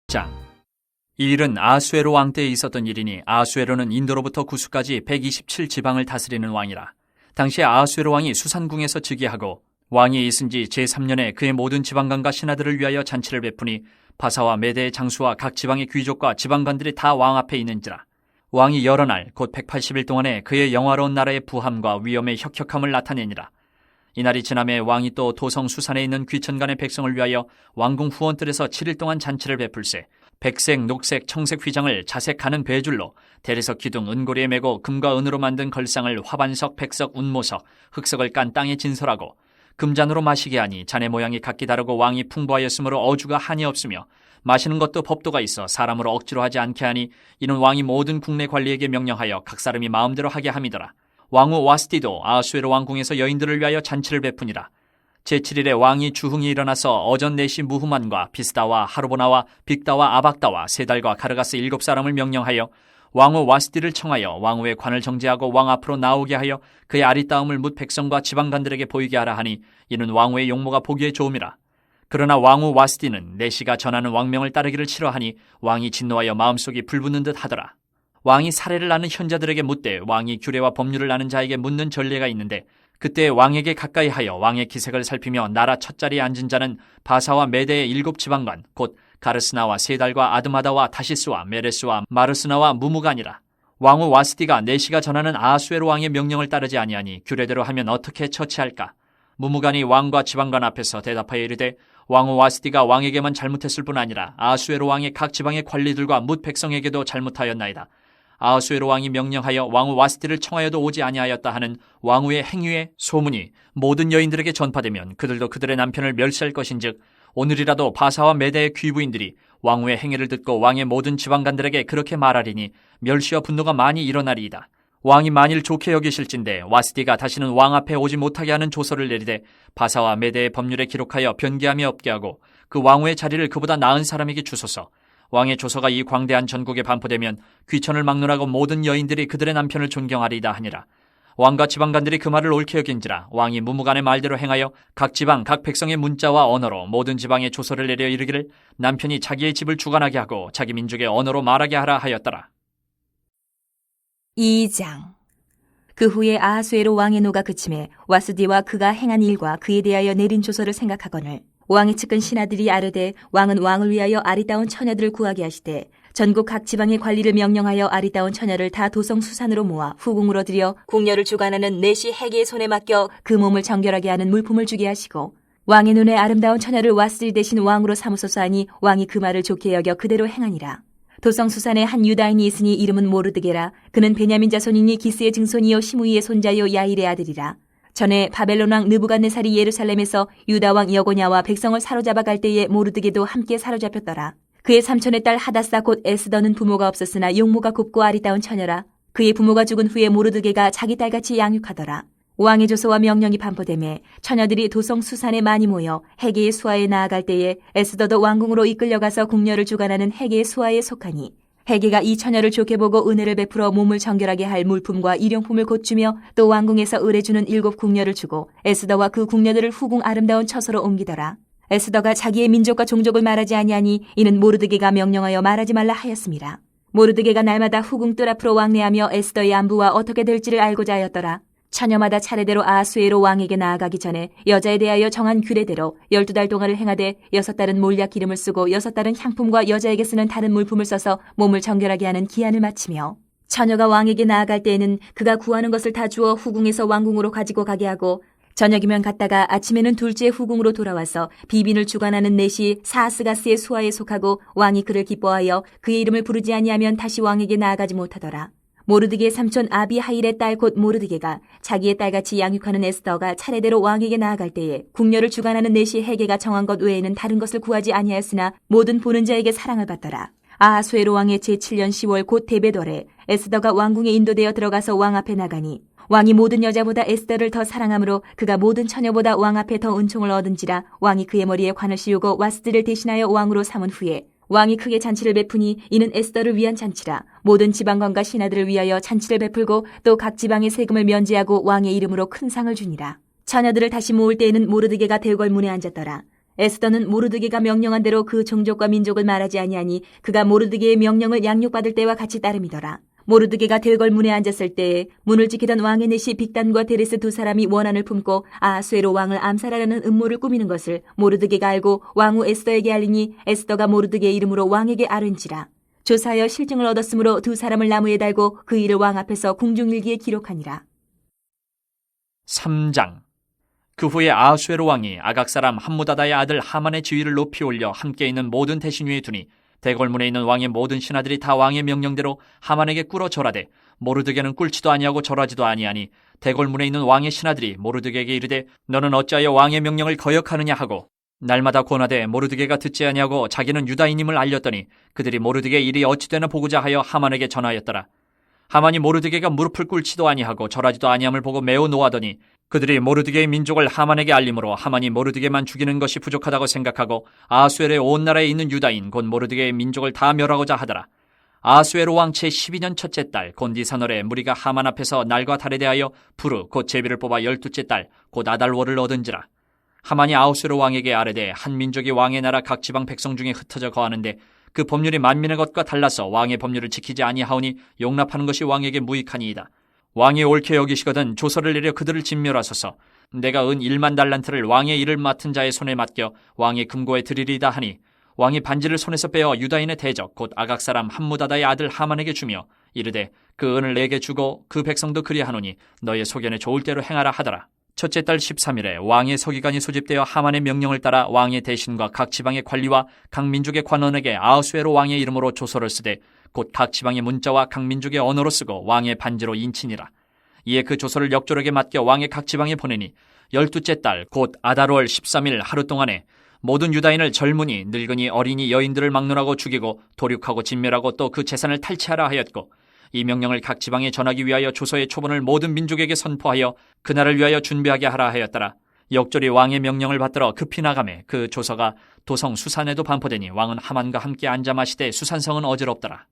장. 이 일은 아수에로 왕 때에 있었던 일이니 아수에로는 인도로부터 구수까지 127지방을 다스리는 왕이라. 당시에 아수에로 왕이 수산궁에서 즉위하고 왕이 있은 지 제3년에 그의 모든 지방관과 신하들을 위하여 잔치를 베푸니 바사와 메대의 장수와 각 지방의 귀족과 지방관들이 다 왕 앞에 있는지라. 왕이 여러 날 곧 180일 동안에 그의 영화로운 나라의 부함과 위엄의 혁혁함을 나타내니라. 이날이 지남에 왕이 또 도성 수산에 있는 귀천간의 백성을 위하여 왕궁 후원뜰에서 7일 동안 잔치를 베풀세 백색, 녹색, 청색 휘장을 자색 가는 배줄로 대리석 기둥 은고리에 메고 금과 은으로 만든 걸상을 화반석, 백석, 운모석, 흑석을 깐 땅에 진설하고 금잔으로 마시게 하니 잔의 모양이 각기 다르고 왕이 풍부하였으므로 어주가 한이 없으며 마시는 것도 법도가 있어 사람으로 억지로 하지 않게 하니 이는 왕이 모든 국내 관리에게 명령하여 각 사람이 마음대로 하게 함이더라. 왕후 와스디도 아수에로 왕궁에서 여인들을 위하여 잔치를 베푸니라. 제7일에 왕이 주흥이 일어나서 어전 네시 무후만과 비스다와 하르보나와 빅다와 아박다와 세달과 가르가스 7사람을 명령하여 왕후 와스디를 청하여 왕후의 관을 정제하고 왕 앞으로 나오게 하여 그의 아리따움을 뭇 백성과 지방관들에게 보이게 하라 하니 이는 왕후의 용모가 보기에 좋음이라. 그러나 왕후 와스디는 네시가 전하는 왕명을 따르기를 싫어하니 왕이 진노하여 마음속이 불붙는 듯 하더라. 왕이 사례를 아는 현자들에게 묻되 왕이 규례와 법률을 아는 자에게 묻는 전례가 있는데 그때 왕에게 가까이 하여 왕의 기색을 살피며 나라 첫자리에 앉은 자는 바사와 메대의 7지방관 곧 가르스나와 세달과 아드마다와 다시스와 메레스와 마르스나와 무무간이라. 왕후 와스디가 네시가 전하는 아수에로 왕의 명령을 따르지 아니하니 규례대로 하면 어떻게 처치할까? 무무간이 왕과 지방관 앞에서 대답하여 이르되 왕후 와스디가 왕에게만 잘못했을 뿐 아니라 아수에로 왕의 각 지방의 관리들과 뭇 백성에게도 잘못하였나이다. 아수에로 왕이 명령하여 왕후 와스디를 청하여도 오지 아니하였다 하는 왕후의 행위의 소문이 모든 여인들에게 전파되면 그들도 그들의 남편을 멸시할 것인즉 오늘이라도 바사와 메대의 귀부인들이 왕후의 행위를 듣고 왕의 모든 지방관들에게 그렇게 말하리니 멸시와 분노가 많이 일어나리이다. 왕이 만일 좋게 여기실진데 와스디가 다시는 왕 앞에 오지 못하게 하는 조서를 내리되 바사와 메대의 법률에 기록하여 변개함이 없게 하고 그 왕후의 자리를 그보다 나은 사람에게 주소서. 왕의 조서가 이 광대한 전국에 반포되면 귀천을 막론하고 모든 여인들이 그들의 남편을 존경하리이다 하니라. 왕과 지방관들이 그 말을 옳게 여긴지라 왕이 무무간의 말대로 행하여 각 지방 각 백성의 문자와 언어로 모든 지방에 조서를 내려 이르기를 남편이 자기의 집을 주관하게 하고 자기 민족의 언어로 말하게 하라 하였더라. 2장. 그 후에 아하수에로 왕의 노가 그침에 와스디와 그가 행한 일과 그에 대하여 내린 조서를 생각하거늘 왕의 측근 신하들이 아르되 왕은 왕을 위하여 아리따운 처녀들을 구하게 하시되 전국 각 지방의 관리를 명령하여 아리따운 처녀를 다 도성 수산으로 모아 후궁으로 들여 궁녀를 주관하는 네시 해계의 손에 맡겨 그 몸을 정결하게 하는 물품을 주게 하시고 왕의 눈에 아름다운 처녀를 와스디 대신 왕으로 삼으소서 하니 왕이 그 말을 좋게 여겨 그대로 행하니라. 도성 수산에 한 유다인이 있으니 이름은 모르드게라. 그는 베냐민 자손이니 기스의 증손이요 시므이의 손자요 야일의 아들이라. 전에 바벨론 왕 느부갓네살이 예루살렘에서 유다 왕 여고냐와 백성을 사로잡아 갈 때에 모르드게도 함께 사로잡혔더라. 그의 삼촌의 딸 하다사 곧 에스더는 부모가 없었으나 용모가 곱고 아리따운 처녀라. 그의 부모가 죽은 후에 모르드게가 자기 딸같이 양육하더라. 왕의 조서와 명령이 반포되매 처녀들이 도성 수산에 많이 모여 해계의 수하에 나아갈 때에 에스더도 왕궁으로 이끌려가서 궁녀를 주관하는 해계의 수하에 속하니 해계가 이 처녀를 좋게 보고 은혜를 베풀어 몸을 정결하게 할 물품과 일용품을 곧 주며 또 왕궁에서 의뢰주는 7 궁녀를 주고 에스더와 그 궁녀들을 후궁 아름다운 처소로 옮기더라. 에스더가 자기의 민족과 종족을 말하지 아니하니 이는 모르드게가 명령하여 말하지 말라 하였습니다. 모르드게가 날마다 후궁 뜰 앞으로 왕래하며 에스더의 안부와 어떻게 될지를 알고자 하였더라. 처녀마다 차례대로 아하수에로 왕에게 나아가기 전에 여자에 대하여 정한 규례대로 12달 동안을 행하되 6달은 몰약 기름을 쓰고 6달은 향품과 여자에게 쓰는 다른 물품을 써서 몸을 정결하게 하는 기한을 마치며 처녀가 왕에게 나아갈 때에는 그가 구하는 것을 다 주어 후궁에서 왕궁으로 가지고 가게 하고 저녁이면 갔다가 아침에는 둘째 후궁으로 돌아와서 비빈을 주관하는 네시 사스가스의 수하에 속하고 왕이 그를 기뻐하여 그의 이름을 부르지 아니하면 다시 왕에게 나아가지 못하더라. 모르드게의 삼촌 아비하일의 딸 곧 모르드게가 자기의 딸같이 양육하는 에스더가 차례대로 왕에게 나아갈 때에 궁녀를 주관하는 네시 해계가 정한 것 외에는 다른 것을 구하지 아니하였으나 모든 보는 자에게 사랑을 받더라. 아하수에로 왕의 제7년 10월 곧 데베월에 에스더가 왕궁에 인도되어 들어가서 왕 앞에 나가니 왕이 모든 여자보다 에스더를 더 사랑하므로 그가 모든 처녀보다 왕 앞에 더 은총을 얻은지라 왕이 그의 머리에 관을 씌우고 와스디를 대신하여 왕으로 삼은 후에 왕이 크게 잔치를 베푸니 이는 에스더를 위한 잔치라. 모든 지방관과 신하들을 위하여 잔치를 베풀고 또 각 지방의 세금을 면제하고 왕의 이름으로 큰 상을 주니라. 처녀들을 다시 모을 때에는 모르드게가 대궐문에 앉았더라. 에스더는 모르드게가 명령한 대로 그 종족과 민족을 말하지 아니하니 그가 모르드게의 명령을 양육받을 때와 같이 따름이더라. 모르드게가 들궐문에 앉았을 때에 문을 지키던 왕의 내시 빅단과 데레스 두 사람이 원한을 품고 아하수에로 왕을 암살하려는 음모를 꾸미는 것을 모르드게가 알고 왕후 에스더에게 알리니 에스더가 모르드게의 이름으로 왕에게 아른지라. 조사하여 실증을 얻었으므로 두 사람을 나무에 달고 그 일을 왕 앞에서 궁중일기에 기록하니라. 3장. 그 후에 아하수에로 왕이 아각 사람 함무다다의 아들 하만의 지위를 높이 올려 함께 있는 모든 대신 위에 두니 대궐문에 있는 왕의 모든 신하들이 다 왕의 명령대로 하만에게 꿇어 절하되 모르드게는 꿇지도 아니하고 절하지도 아니하니 대궐문에 있는 왕의 신하들이 모르드게에게 이르되 너는 어찌하여 왕의 명령을 거역하느냐 하고 날마다 권하되 모르드게가 듣지 아니하고 자기는 유다인임을 알렸더니 그들이 모르드게의 일이 어찌되나 보고자 하여 하만에게 전하였더라. 하만이 모르드게가 무릎을 꿇지도 아니하고 절하지도 아니함을 보고 매우 노하더니 그들이 모르드게의 민족을 하만에게 알림으로 하만이 모르드게만 죽이는 것이 부족하다고 생각하고 아하수에로의 온 나라에 있는 유다인 곧 모르드게의 민족을 다 멸하고자 하더라. 아하수에로 왕 제 12년 첫째 달 곧 니산월에 무리가 하만 앞에서 날과 달에 대하여 부르 곧 제비를 뽑아 12째 달 곧 아달월을 얻은지라. 하만이 아하수에로 왕에게 아뢰되 한 민족이 왕의 나라 각 지방 백성 중에 흩어져 거하는데 그 법률이 만민의 것과 달라서 왕의 법률을 지키지 아니하오니 용납하는 것이 왕에게 무익하니이다. 왕이 옳게 여기시거든 조서를 내려 그들을 진멸하소서. 내가 은 1만 달란트를 왕의 일을 맡은 자의 손에 맡겨 왕의 금고에 드리리다 하니 왕이 반지를 손에서 빼어 유다인의 대적 곧 아각 사람 함무다다의 아들 하만에게 주며 이르되 그 은을 내게 주고 그 백성도 그리하노니 너의 소견에 좋을 대로 행하라 하더라. 첫째 달 13일에 왕의 서기관이 소집되어 하만의 명령을 따라 왕의 대신과 각 지방의 관리와 각 민족의 관원에게 아하수에로 왕의 이름으로 조서를 쓰되 곧 각 지방의 문자와 각 민족의 언어로 쓰고 왕의 반지로 인치니라. 이에 그 조서를 역조력에 맡겨 왕의 각 지방에 보내니 12째 달 곧 아달월 13일 하루 동안에 모든 유다인을 젊은이 늙은이 어린이 여인들을 막론하고 죽이고 도륙하고 진멸하고 또 그 재산을 탈취하라 하였고 이 명령을 각 지방에 전하기 위하여 조서의 초본을 모든 민족에게 선포하여 그날을 위하여 준비하게 하라 하였더라. 역졸이 왕의 명령을 받들어 급히 나가매 그 조서가 도성 수산에도 반포되니 왕은 하만과 함께 앉아 마시되 수산성은 어지럽더라.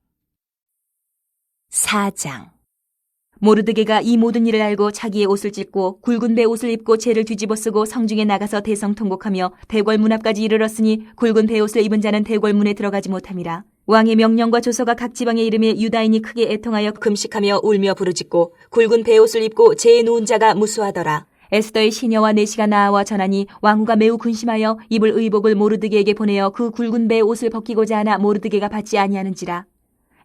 4장. 모르드게가 이 모든 일을 알고 자기의 옷을 찢고 굵은 배 옷을 입고 재를 뒤집어 쓰고 성중에 나가서 대성통곡하며 대궐문 앞까지 이르렀으니 굵은 배 옷을 입은 자는 대궐문에 들어가지 못함이라. 왕의 명령과 조서가 각 지방의 이름에 유다인이 크게 애통하여 금식하며 울며 부르짖고 굵은 배 옷을 입고 재에 누운 자가 무수하더라. 에스더의 시녀와 내시가 나와 전하니 왕후가 매우 근심하여 입을 의복을 모르드게에게 보내어 그 굵은 배 옷을 벗기고자 하나 모르드게가 받지 아니하는지라.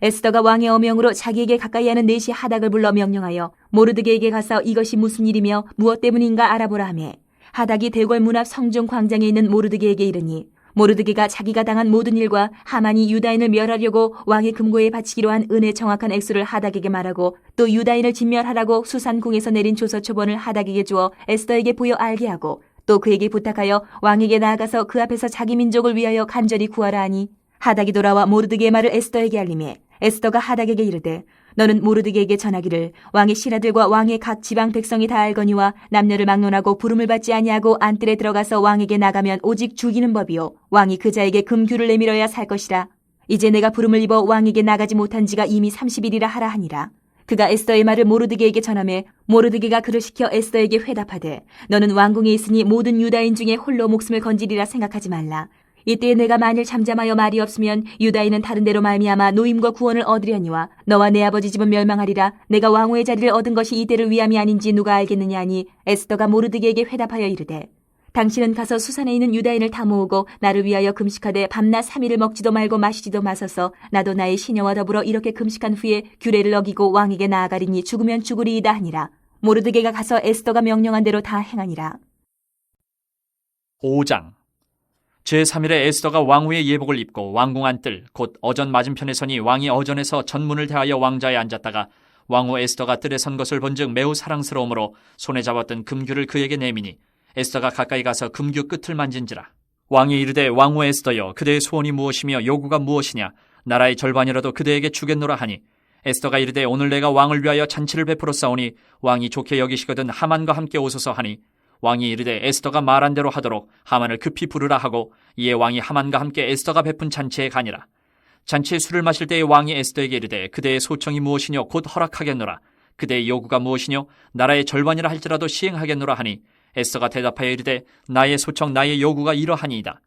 에스더가 왕의 어명으로 자기에게 가까이 하는 내시 하닥을 불러 명령하여 모르드게에게 가서 이것이 무슨 일이며 무엇 때문인가 알아보라 하매 하닥이 대궐문 앞 성중 광장에 있는 모르드게에게 이르니 모르드게가 자기가 당한 모든 일과 하만이 유다인을 멸하려고 왕의 금고에 바치기로 한 은의 정확한 액수를 하닥에게 말하고 또 유다인을 진멸하라고 수산궁에서 내린 조서 초본을 하닥에게 주어 에스더에게 보여 알게 하고 또 그에게 부탁하여 왕에게 나아가서 그 앞에서 자기 민족을 위하여 간절히 구하라 하니 하닥이 돌아와 모르드게의 말을 에스더에게 알리매 에스더가 하닥에게 이르되 너는 모르드게에게 전하기를 왕의 신하들과 왕의 각 지방 백성이 다 알거니와 남녀를 막론하고 부름을 받지 아니하고 안뜰에 들어가서 왕에게 나가면 오직 죽이는 법이요 왕이 그 자에게 금규를 내밀어야 살 것이라. 이제 내가 부름을 입어 왕에게 나가지 못한 지가 이미 30일이라 하라 하니라. 그가 에스더의 말을 모르드게에게 전하매 모르드게가 그를 시켜 에스더에게 회답하되 너는 왕궁에 있으니 모든 유다인 중에 홀로 목숨을 건지리라 생각하지 말라. 이때 내가 만일 잠잠하여 말이 없으면 유다인은 다른 데로 말미암아 노임과 구원을 얻으려니와 너와 내 아버지 집은 멸망하리라. 내가 왕후의 자리를 얻은 것이 이때를 위함이 아닌지 누가 알겠느냐 하니 에스더가 모르드게에게 회답하여 이르되 당신은 가서 수산에 있는 유다인을 다 모으고 나를 위하여 금식하되 밤낮 3일을 먹지도 말고 마시지도 마소서. 나도 나의 시녀와 더불어 이렇게 금식한 후에 규례를 어기고 왕에게 나아가리니 죽으면 죽으리이다 하니라. 모르드게가 가서 에스더가 명령한 대로 다 행하니라. 5장. 제3일에 에스더가 왕후의 예복을 입고 왕궁 안뜰 곧 어전 맞은편에 서니 왕이 어전에서 전문을 대하여 왕좌에 앉았다가 왕후 에스더가 뜰에 선 것을 본즉 매우 사랑스러우므로 손에 잡았던 금규를 그에게 내미니 에스더가 가까이 가서 금규 끝을 만진지라. 왕이 이르되 왕후 에스더여 그대의 소원이 무엇이며 요구가 무엇이냐 나라의 절반이라도 그대에게 주겠노라 하니 에스더가 이르되 오늘 내가 왕을 위하여 잔치를 베풀어 싸우니 왕이 좋게 여기시거든 하만과 함께 오소서 하니 왕이 이르되 에스더가 말한 대로 하도록 하만을 급히 부르라 하고 이에 왕이 하만과 함께 에스더가 베푼 잔치에 가니라. 잔치에 술을 마실 때에 왕이 에스더에게 이르되 그대의 소청이 무엇이뇨 곧 허락하겠노라. 그대의 요구가 무엇이뇨 나라의 절반이라 할지라도 시행하겠노라 하니 에스더가 대답하여 이르되 나의 소청 나의 요구가 이러하니이다.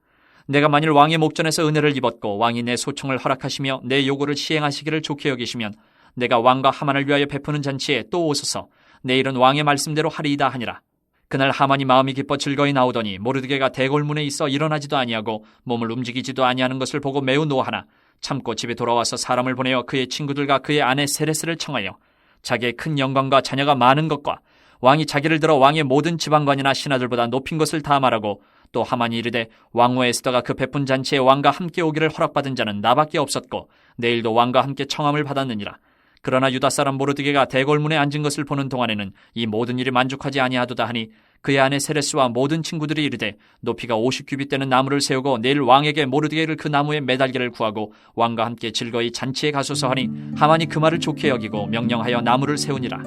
내가 만일 왕의 목전에서 은혜를 입었고 왕이 내 소청을 허락하시며 내 요구를 시행하시기를 좋게 여기시면 내가 왕과 하만을 위하여 베푸는 잔치에 또 오소서. 내일은 왕의 말씀대로 하리이다 하니라. 그날 하만이 마음이 기뻐 즐거이 나오더니 모르드게가 대궐문에 있어 일어나지도 아니하고 몸을 움직이지도 아니하는 것을 보고 매우 노하나 참고 집에 돌아와서 사람을 보내어 그의 친구들과 그의 아내 세레스를 청하여 자기의 큰 영광과 자녀가 많은 것과 왕이 자기를 들어 왕의 모든 지방관이나 신하들보다 높인 것을 다 말하고 또 하만이 이르되 왕후 에스더가 그 베푼 잔치에 왕과 함께 오기를 허락받은 자는 나밖에 없었고 내일도 왕과 함께 청함을 받았느니라. 그러나 유다 사람 모르드게가 대궐문에 앉은 것을 보는 동안에는 이 모든 일이 만족하지 아니하도다 하니 그의 아내 세레스와 모든 친구들이 이르되 높이가 50규빗 되는 나무를 세우고 내일 왕에게 모르드게를 그 나무에 매달기를 구하고 왕과 함께 즐거이 잔치에 가소서 하니 하만이 그 말을 좋게 여기고 명령하여 나무를 세우니라.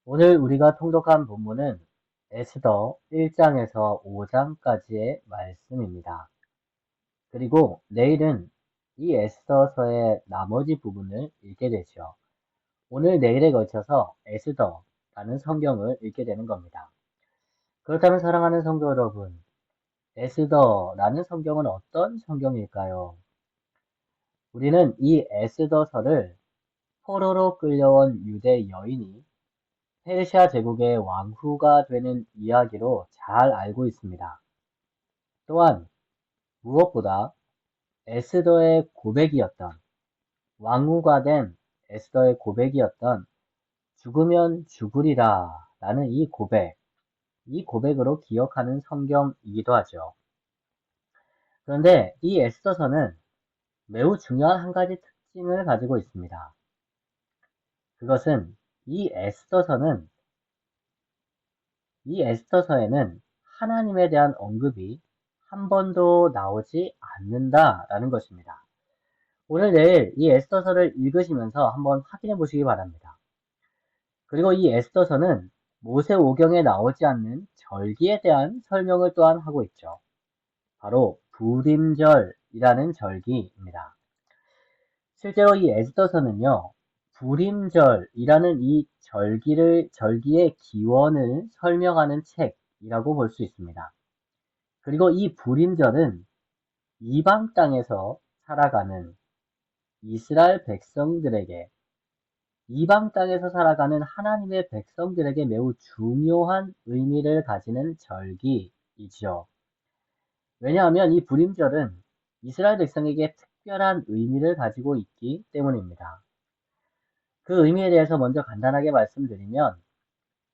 오늘 우리가 통독한 본문은 에스더 1장에서 5장까지의 말씀입니다. 그리고 내일은 이 에스더서의 나머지 부분을 읽게 되죠. 오늘 내일에 걸쳐서 에스더라는 성경을 읽게 되는 겁니다. 그렇다면 사랑하는 성도 여러분, 에스더라는 성경은 어떤 성경일까요? 우리는 이 에스더서를 포로로 끌려온 유대 여인이 페르시아 제국의 왕후가 되는 이야기로 잘 알고 있습니다. 또한 무엇보다 에스더의 고백이었던, 왕후가 된 에스더의 고백이었던 죽으면 죽으리라 라는 이 고백으로 기억하는 성경이기도 하죠. 그런데 이 에스더서는 매우 중요한 한 가지 특징을 가지고 있습니다. 그것은 이 에스더서에는 하나님에 대한 언급이 한 번도 나오지 않는다라는 것입니다. 오늘 내일 이 에스더서를 읽으시면서 한번 확인해 보시기 바랍니다. 그리고 이 에스더서는 모세오경에 나오지 않는 절기에 대한 설명을 또한 하고 있죠. 바로 부림절이라는 절기입니다. 실제로 이 에스더서는요, 부림절이라는 이 절기의 기원을 설명하는 책이라고 볼 수 있습니다. 그리고 이 부림절은 이방 땅에서 살아가는 이스라엘 백성들에게, 이방 땅에서 살아가는 하나님의 백성들에게 매우 중요한 의미를 가지는 절기이죠. 왜냐하면 이 부림절은 이스라엘 백성에게 특별한 의미를 가지고 있기 때문입니다. 그 의미에 대해서 먼저 간단하게 말씀드리면,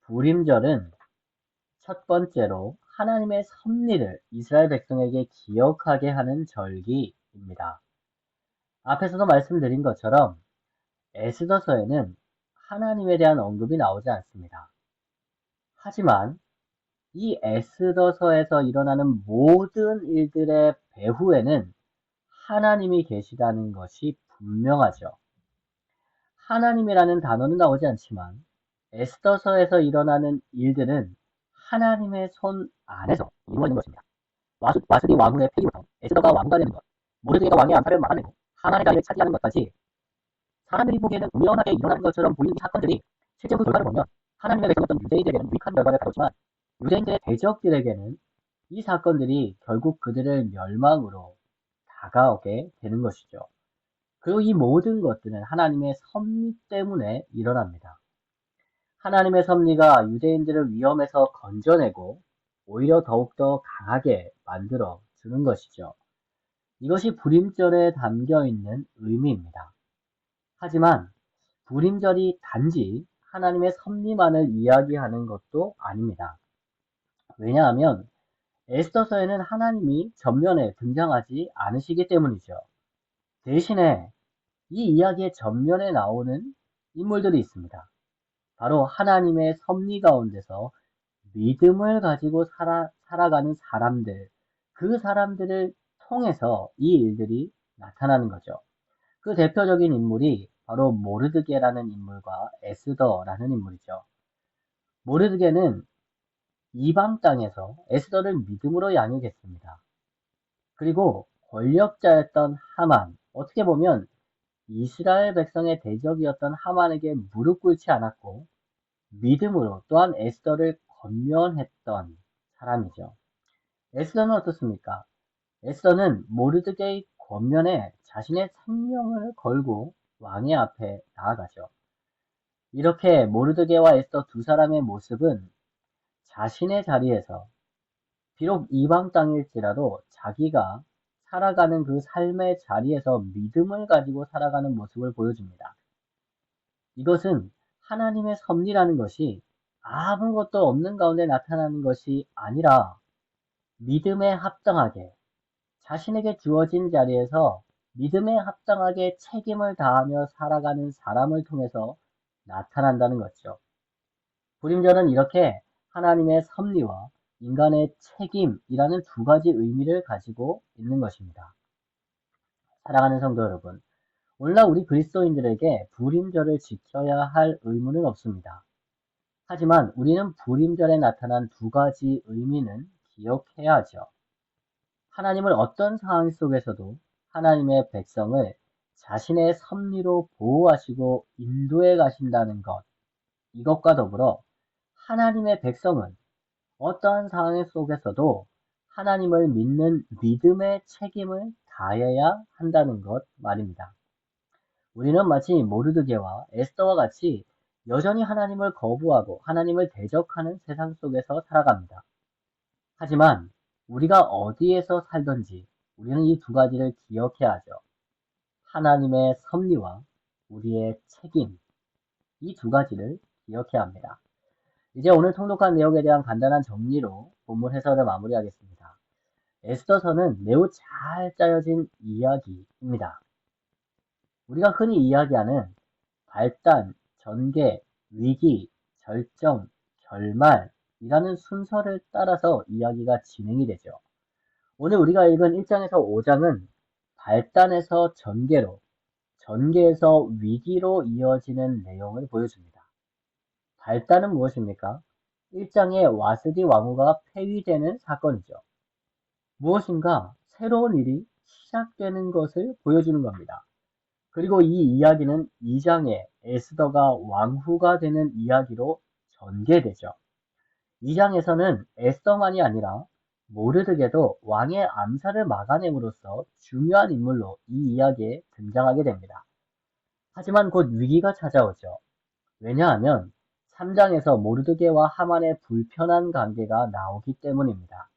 부림절은 첫 번째로 하나님의 섭리를 이스라엘 백성에게 기억하게 하는 절기입니다. 앞에서도 말씀드린 것처럼 에스더서에는 하나님에 대한 언급이 나오지 않습니다. 하지만 이 에스더서에서 일어나는 모든 일들의 배후에는 하나님이 계시다는 것이 분명하죠. 하나님이라는 단어는 나오지 않지만 에스더서에서 일어나는 일들은 하나님의 손 안에서 이루어진 것입니다. 와스디 왕후의 폐기부터 에스더가 왕후가 되는 것, 모르드게가 왕의 암살을 막아내고 하만의 자리를 차지하는 것까지 사람들이 보기에는 우연하게 일어난 것처럼 보이는 이 사건들이 실제 그 결과를 보면 하나님의 백성이었던 유대인들에게는 유익한 결과를 가져오지만 유대인들의 대적들에게는 이 사건들이 결국 그들을 멸망으로 다가오게 되는 것이죠. 그리고 이 모든 것들은 하나님의 섭리 때문에 일어납니다. 하나님의 섭리가 유대인들을 위험에서 건져내고 오히려 더욱더 강하게 만들어 주는 것이죠. 이것이 부림절에 담겨 있는 의미입니다. 하지만 부림절이 단지 하나님의 섭리만을 이야기하는 것도 아닙니다. 왜냐하면 에스더서에는 하나님이 전면에 등장하지 않으시기 때문이죠. 대신에 이 이야기의 전면에 나오는 인물들이 있습니다. 바로 하나님의 섭리 가운데서 믿음을 가지고 살아가는 사람들, 그 사람들을 통해서 이 일들이 나타나는 거죠. 그 대표적인 인물이 바로 모르드게라는 인물과 에스더라는 인물이죠. 모르드게는 이방 땅에서 에스더를 믿음으로 양육했습니다. 그리고 권력자였던 하만, 어떻게 보면 이스라엘 백성의 대적이었던 하만에게 무릎 꿇지 않았고 믿음으로 또한 에스더를 권면했던 사람이죠. 에스더는 어떻습니까? 에스더는 모르드게의 권면에 자신의 생명을 걸고 왕의 앞에 나아가죠. 이렇게 모르드게와 에스더 두 사람의 모습은 자신의 자리에서 비록 이방 땅일지라도 자기가 살아가는 그 삶의 자리에서 믿음을 가지고 살아가는 모습을 보여줍니다. 이것은 하나님의 섭리라는 것이 아무것도 없는 가운데 나타나는 것이 아니라 믿음에 합당하게 자신에게 주어진 자리에서 믿음에 합당하게 책임을 다하며 살아가는 사람을 통해서 나타난다는 것이죠. 불임절은 이렇게 하나님의 섭리와 인간의 책임이라는 두 가지 의미를 가지고 있는 것입니다. 사랑하는 성도 여러분, 오늘날 우리 그리스도인들에게 불임절을 지켜야 할 의무는 없습니다. 하지만 우리는 불임절에 나타난 두 가지 의미는 기억해야 하죠. 하나님은 어떤 상황 속에서도 하나님의 백성을 자신의 섭리로 보호하시고 인도해 가신다는 것, 이것과 더불어 하나님의 백성은 어떠한 상황 속에서도 하나님을 믿는 믿음의 책임을 다해야 한다는 것 말입니다. 우리는 마치 모르드게와 에스더와 같이 여전히 하나님을 거부하고 하나님을 대적하는 세상 속에서 살아갑니다. 하지만 우리가 어디에서 살든지 우리는 이 두 가지를 기억해야 하죠. 하나님의 섭리와 우리의 책임, 이 두 가지를 기억해야 합니다. 이제 오늘 통독한 내용에 대한 간단한 정리로 본문 해설을 마무리하겠습니다. 에스더서는 매우 잘 짜여진 이야기입니다. 우리가 흔히 이야기하는 발단, 전개, 위기, 절정, 결말이라는 순서를 따라서 이야기가 진행이 되죠. 오늘 우리가 읽은 1장에서 5장은 발단에서 전개로, 전개에서 위기로 이어지는 내용을 보여줍니다. 발단은 무엇입니까? 1장의 와스디 왕후가 폐위되는 사건이죠. 무엇인가 새로운 일이 시작되는 것을 보여주는 겁니다. 그리고 이 이야기는 2장에 에스더가 왕후가 되는 이야기로 전개되죠. 2장에서는 에스더만이 아니라 모르드게도 왕의 암살을 막아냄으로써 중요한 인물로 이 이야기에 등장하게 됩니다. 하지만 곧 위기가 찾아오죠. 왜냐하면 3장에서 모르드게와 하만의 불편한 관계가 나오기 때문입니다.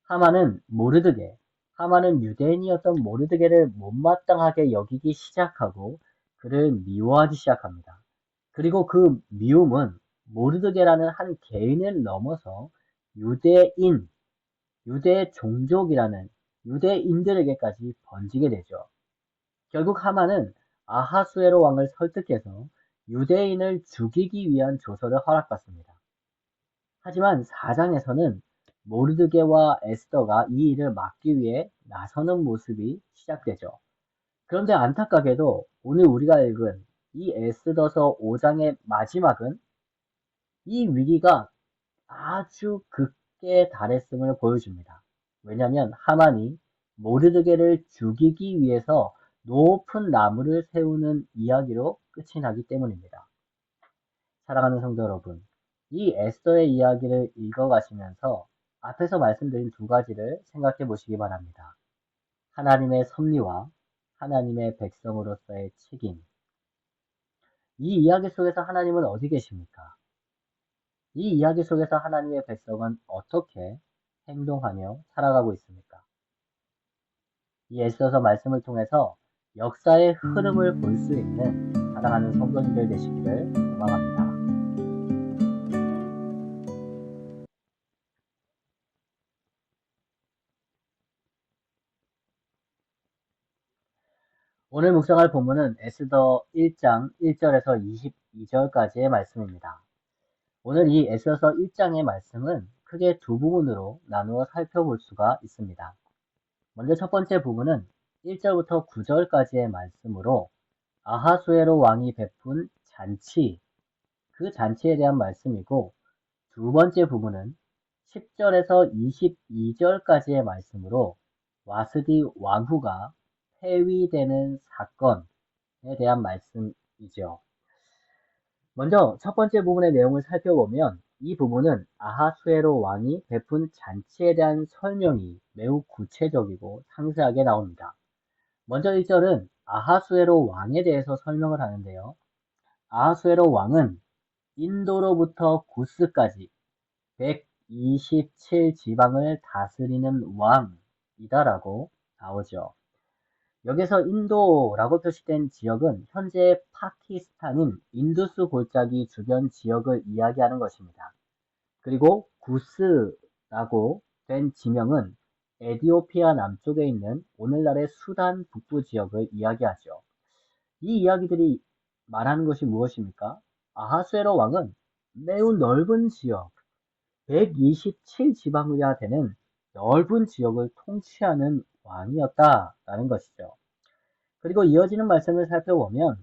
하만은 하만은 유대인이었던 모르드게를 못마땅하게 여기기 시작하고 그를 미워하기 시작합니다. 그리고 그 미움은 모르드게라는 한 개인을 넘어서 유대인, 유대 종족이라는 유대인들에게까지 번지게 되죠. 결국 하만은 아하수에로 왕을 설득해서 유대인을 죽이기 위한 조서를 허락받습니다. 하지만 4장에서는 모르드게와 에스더가 이 일을 막기 위해 나서는 모습이 시작되죠. 그런데 안타깝게도 오늘 우리가 읽은 이 에스더서 5장의 마지막은 이 위기가 아주 극에 달했음을 보여줍니다. 왜냐하면 하만이 모르드게를 죽이기 위해서 높은 나무를 세우는 이야기로 끝이 나기 때문입니다. 사랑하는 성도 여러분, 이 에스더의 이야기를 읽어가시면서 앞에서 말씀드린 두 가지를 생각해 보시기 바랍니다. 하나님의 섭리와 하나님의 백성으로서의 책임. 이 이야기 속에서 하나님은 어디 계십니까? 이 이야기 속에서 하나님의 백성은 어떻게 행동하며 살아가고 있습니까? 이 에스더서 말씀을 통해서 역사의 흐름을 볼 수 있는 사랑하는 성도님들 되시기를 소망합니다. 오늘 묵상할 본문은 에스더 1장 1절에서 22절까지의 말씀입니다. 오늘 이 에스더서 1장의 말씀은 크게 두 부분으로 나누어 살펴볼 수가 있습니다. 먼저 첫 번째 부분은 1절부터 9절까지의 말씀으로 아하수에로 왕이 베푼 잔치, 그 잔치에 대한 말씀이고, 두 번째 부분은 10절에서 22절까지의 말씀으로 와스디 왕후가 폐위되는 사건, 대한 말씀이죠. 먼저 첫 번째 부분의 내용을 살펴보면 이 부분은 아하수에로 왕이 베푼 잔치에 대한 설명이 매우 구체적이고 상세하게 나옵니다. 먼저 1절은 아하수에로 왕에 대해서 설명을 하는데요. 아하수에로 왕은 인도로부터 구스까지 127지방을 다스리는 왕이다라고 나오죠. 여기서 인도라고 표시된 지역은 현재 파키스탄인 인두스 골짜기 주변 지역을 이야기하는 것입니다. 그리고 구스라고 된 지명은 에티오피아 남쪽에 있는 오늘날의 수단 북부 지역을 이야기하죠. 이 이야기들이 말하는 것이 무엇입니까? 아하수에로 왕은 매우 넓은 지역, 127지방이나 되는 넓은 지역을 통치하는 왕이었다라는 것이죠. 그리고 이어지는 말씀을 살펴보면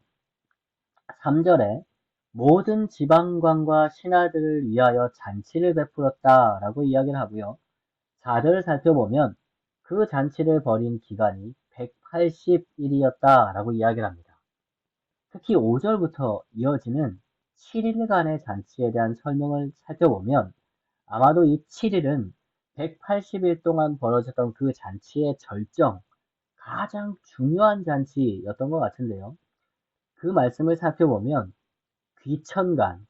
3절에 모든 지방관과 신하들을 위하여 잔치를 베풀었다라고 이야기를 하고요. 4절을 살펴보면 그 잔치를 벌인 기간이 180일이었다라고 이야기를 합니다. 특히 5절부터 이어지는 7일간의 잔치에 대한 설명을 살펴보면 아마도 이 7일은 180일 동안 벌어졌던 그 잔치의 절정, 가장 중요한 잔치였던 것 같은데요. 그 말씀을 살펴보면 귀천간,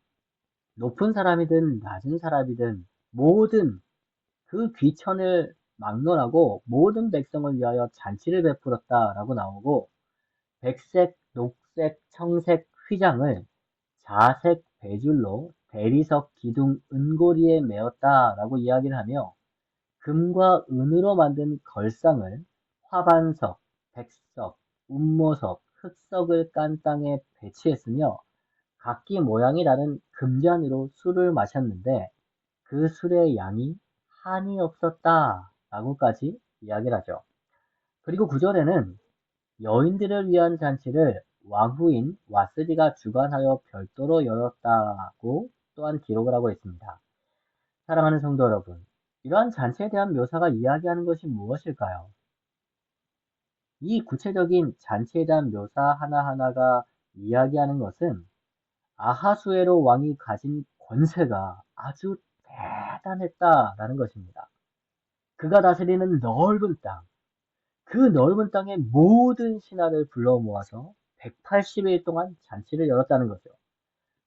높은 사람이든 낮은 사람이든 모든 그 귀천을 막론하고 모든 백성을 위하여 잔치를 베풀었다라고 나오고 백색, 녹색, 청색 휘장을 자색 배줄로 대리석 기둥 은고리에 메었다라고 이야기를 하며 금과 은으로 만든 걸상을 화반석, 백석, 운모석, 흑석을 깐 땅에 배치했으며 각기 모양이 다른 금잔으로 술을 마셨는데 그 술의 양이 한이 없었다 라고까지 이야기를 하죠. 그리고 9절에는 여인들을 위한 잔치를 왕후인 와스디가 주관하여 별도로 열었다고 또한 기록을 하고 있습니다. 사랑하는 성도 여러분, 이러한 잔치에 대한 묘사가 이야기하는 것이 무엇일까요? 이 구체적인 잔치에 대한 묘사 하나하나가 이야기하는 것은 아하수에로 왕이 가진 권세가 아주 대단했다라는 것입니다. 그가 다스리는 넓은 땅, 그 넓은 땅의 모든 신하를 불러 모아서 180일 동안 잔치를 열었다는 거죠.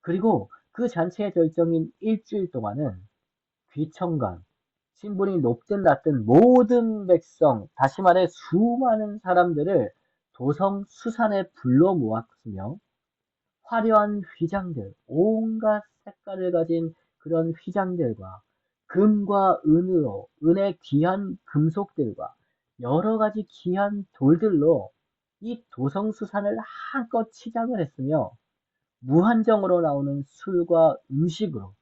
그리고 그 잔치의 절정인 일주일 동안은 귀천간, 신분이 높든 낮든 모든 백성, 다시 말해 수많은 사람들을 도성 수산에 불러 모았으며 화려한 휘장들, 온갖 색깔을 가진 그런 휘장들과 금과 은으로, 은의 귀한 금속들과 여러 가지 귀한 돌들로 이 도성수산을 한껏 치장을 했으며 무한정으로 나오는 술과 음식으로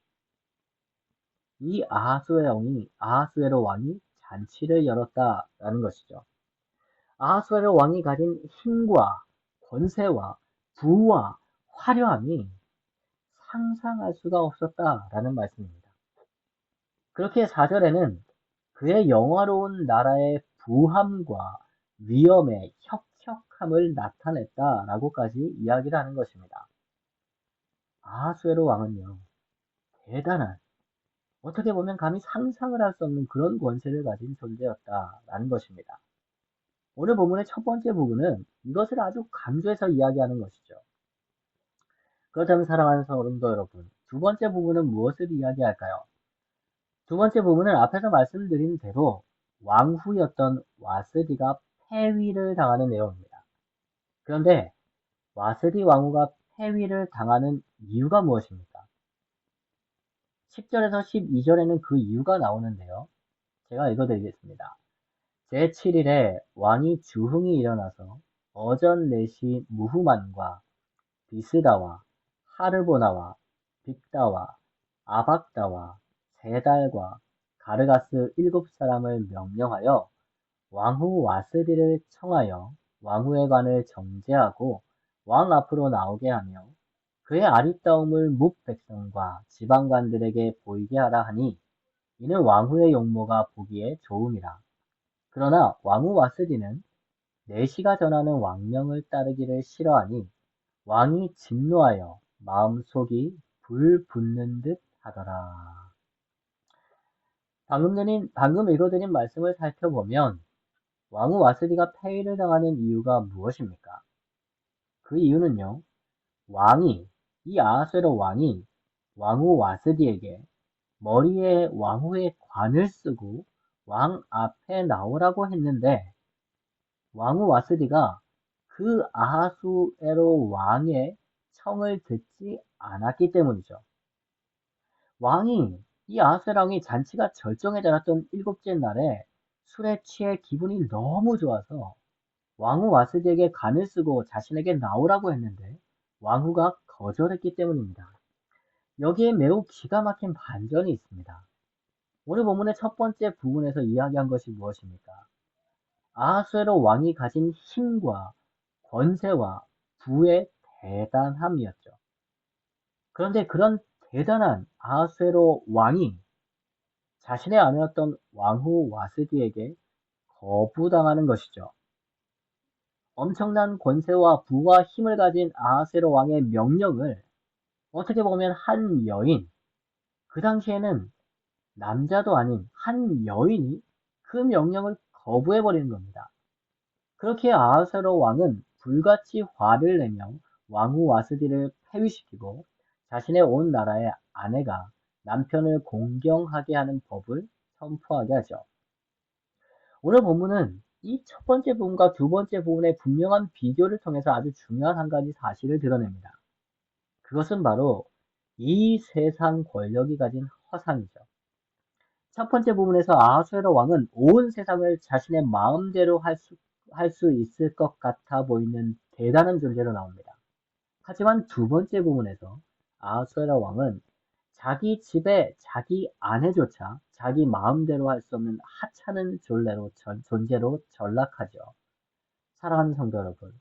이 아하수에로 왕이 잔치를 열었다라는 것이죠. 아하수에로 왕이 가진 힘과 권세와 부와 화려함이 상상할 수가 없었다라는 말씀입니다. 그렇게 4절에는 그의 영화로운 나라의 부함과 위엄의 혁혁함을 나타냈다라고까지 이야기를 하는 것입니다. 아하수에로 왕은요, 대단한, 어떻게 보면 감히 상상을 할 수 없는 그런 권세를 가진 존재였다라는 것입니다. 오늘 본문의 첫 번째 부분은 이것을 아주 강조해서 이야기하는 것이죠. 그렇다면 사랑하는 성도 여러분, 두 번째 부분은 무엇을 이야기할까요? 두 번째 부분은 앞에서 말씀드린 대로 왕후였던 와스디가 폐위를 당하는 내용입니다. 그런데 와스디 왕후가 폐위를 당하는 이유가 무엇입니까? 10절에서 12절에는 그 이유가 나오는데요. 제가 읽어드리겠습니다. 제7일에 왕이 주흥이 일어나서 어전 내시 무후만과 비스다와 하르보나와 빅다와 아박다와 세달과 가르가스 7사람을 명령하여 왕후 와스디를 청하여 왕후의 관을 정죄하고 왕 앞으로 나오게 하며 그의 아리따움을 묵 백성과 지방관들에게 보이게 하라 하니 이는 왕후의 용모가 보기에 좋음이라. 그러나 왕후 와스디는 내시가 전하는 왕명을 따르기를 싫어하니 왕이 진노하여 마음속이 불붙는 듯 하더라. 방금 읽어드린 말씀을 살펴보면 왕후 와스디가 폐위를 당하는 이유가 무엇입니까? 그 이유는요, 이 아하수에로 왕이 왕후 와스디에게 머리에 왕후의 관을 쓰고 왕 앞에 나오라고 했는데 왕후 와스디가 그 아하수에로 왕의 청을 듣지 않았기 때문이죠. 이 아하수에로 왕이 잔치가 절정에 달았던 일곱째 날에 술에 취해 기분이 너무 좋아서 왕후 와스디에게 간을 쓰고 자신에게 나오라고 했는데 왕후가 거절했기 때문입니다. 여기에 매우 기가 막힌 반전이 있습니다. 오늘 본문의 첫 번째 부분에서 이야기한 것이 무엇입니까? 아하수에로 왕이 가진 힘과 권세와 부의 대단함이었죠. 그런데 그런 대단한 아하수에로 왕이 자신의 아내였던 왕후 와스디에게 거부당하는 것이죠. 엄청난 권세와 부와 힘을 가진 아하수에로 왕의 명령을 어떻게 보면 한 여인, 그 당시에는 남자도 아닌 한 여인이 그 명령을 거부해버리는 겁니다. 그렇게 아하수에로 왕은 불같이 화를 내며 왕후 와스디를 폐위시키고 자신의 온 나라의 아내가 남편을 공경하게 하는 법을 선포하게 하죠. 오늘 본문은 이 첫 번째 부분과 두 번째 부분의 분명한 비교를 통해서 아주 중요한 한 가지 사실을 드러냅니다. 그것은 바로 이 세상 권력이 가진 허상이죠. 첫 번째 부분에서 아하수에로 왕은 온 세상을 자신의 마음대로 할 수 있을 것 같아 보이는 대단한 존재로 나옵니다. 하지만 두 번째 부분에서 아하수에로 왕은 자기 집에 자기 아내조차 자기 마음대로 할 수 없는 하찮은 존재로 전락하죠. 사랑하는 성도 여러분,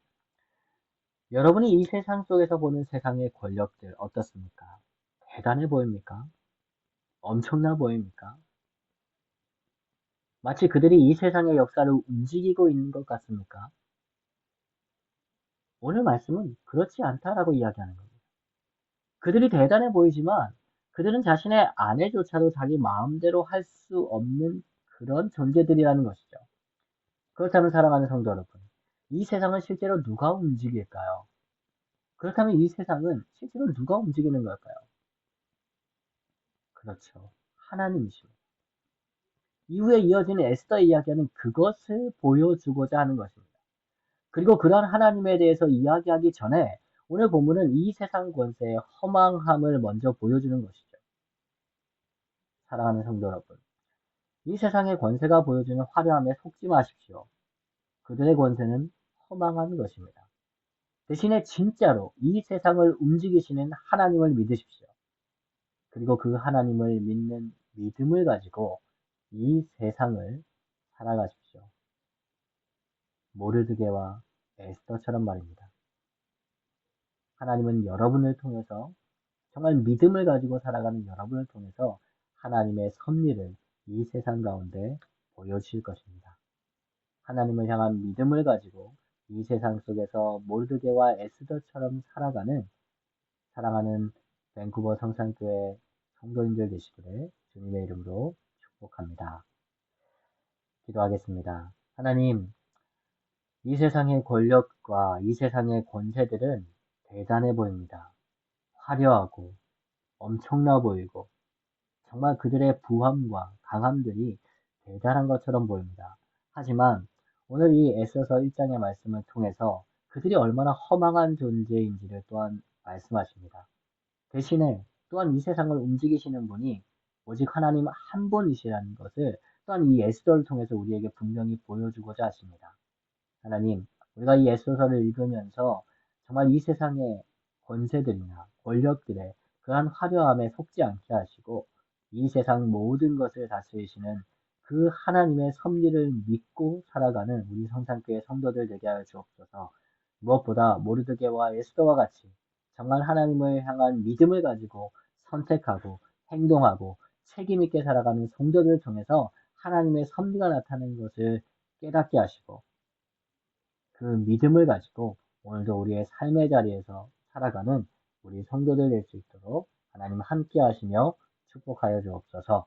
여러분이 이 세상 속에서 보는 세상의 권력들 어떻습니까? 대단해 보입니까? 엄청나 보입니까? 마치 그들이 이 세상의 역사를 움직이고 있는 것 같습니까? 오늘 말씀은 그렇지 않다라고 이야기하는 겁니다. 그들이 대단해 보이지만 그들은 자신의 아내조차도 자기 마음대로 할 수 없는 그런 존재들이라는 것이죠. 그렇다면 사랑하는 성도 여러분, 이 세상은 실제로 누가 움직일까요? 그렇다면 이 세상은 실제로 누가 움직이는 걸까요? 그렇죠. 하나님이십니다. 이후에 이어지는 에스더 이야기는 그것을 보여주고자 하는 것입니다. 그리고 그러한 하나님에 대해서 이야기하기 전에 오늘 본문은 이 세상 권세의 허망함을 먼저 보여주는 것이죠. 사랑하는 성도 여러분, 이 세상의 권세가 보여주는 화려함에 속지 마십시오. 그들의 권세는 허망한 것입니다. 대신에 진짜로 이 세상을 움직이시는 하나님을 믿으십시오. 그리고 그 하나님을 믿는 믿음을 가지고 이 세상을 살아가십시오. 모르드게와 에스더처럼 말입니다. 하나님은 여러분을 통해서 정말 믿음을 가지고 살아가는 여러분을 통해서 하나님의 섭리를 이 세상 가운데 보여주실 것입니다. 하나님을 향한 믿음을 가지고 이 세상 속에서 모르드게와 에스더처럼 살아가는 사랑하는 밴쿠버 성산교회 성도님들 되시기를 주님의 이름으로 축복합니다. 기도하겠습니다. 하나님, 이 세상의 권력과 이 세상의 권세들은 대단해 보입니다. 화려하고 엄청나 보이고 정말 그들의 부함과 강함들이 대단한 것처럼 보입니다. 하지만 오늘 이 에스더서 1장의 말씀을 통해서 그들이 얼마나 허망한 존재인지를 또한 말씀하십니다. 대신에 또한 이 세상을 움직이시는 분이 오직 하나님 한 분이시라는 것을 또한 이 에스더를 통해서 우리에게 분명히 보여주고자 하십니다. 하나님, 우리가 이 에스더서를 읽으면서 정말 이 세상의 권세들이나 권력들의 그러한 화려함에 속지 않게 하시고 이 세상 모든 것을 다스리시는 그 하나님의 섭리를 믿고 살아가는 우리 성산교회 성도들 되게 하여 주옵소서. 무엇보다 모르드게와 에스더와 같이 정말 하나님을 향한 믿음을 가지고 선택하고 행동하고 책임 있게 살아가는 성도들을 통해서 하나님의 섭리가 나타나는 것을 깨닫게 하시고 그 믿음을 가지고 오늘도 우리의 삶의 자리에서 살아가는 우리 성도들 될 수 있도록 하나님 함께 하시며 축복하여 주옵소서.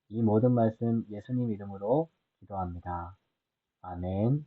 이 모든 말씀 예수님 이름으로 기도합니다. 아멘.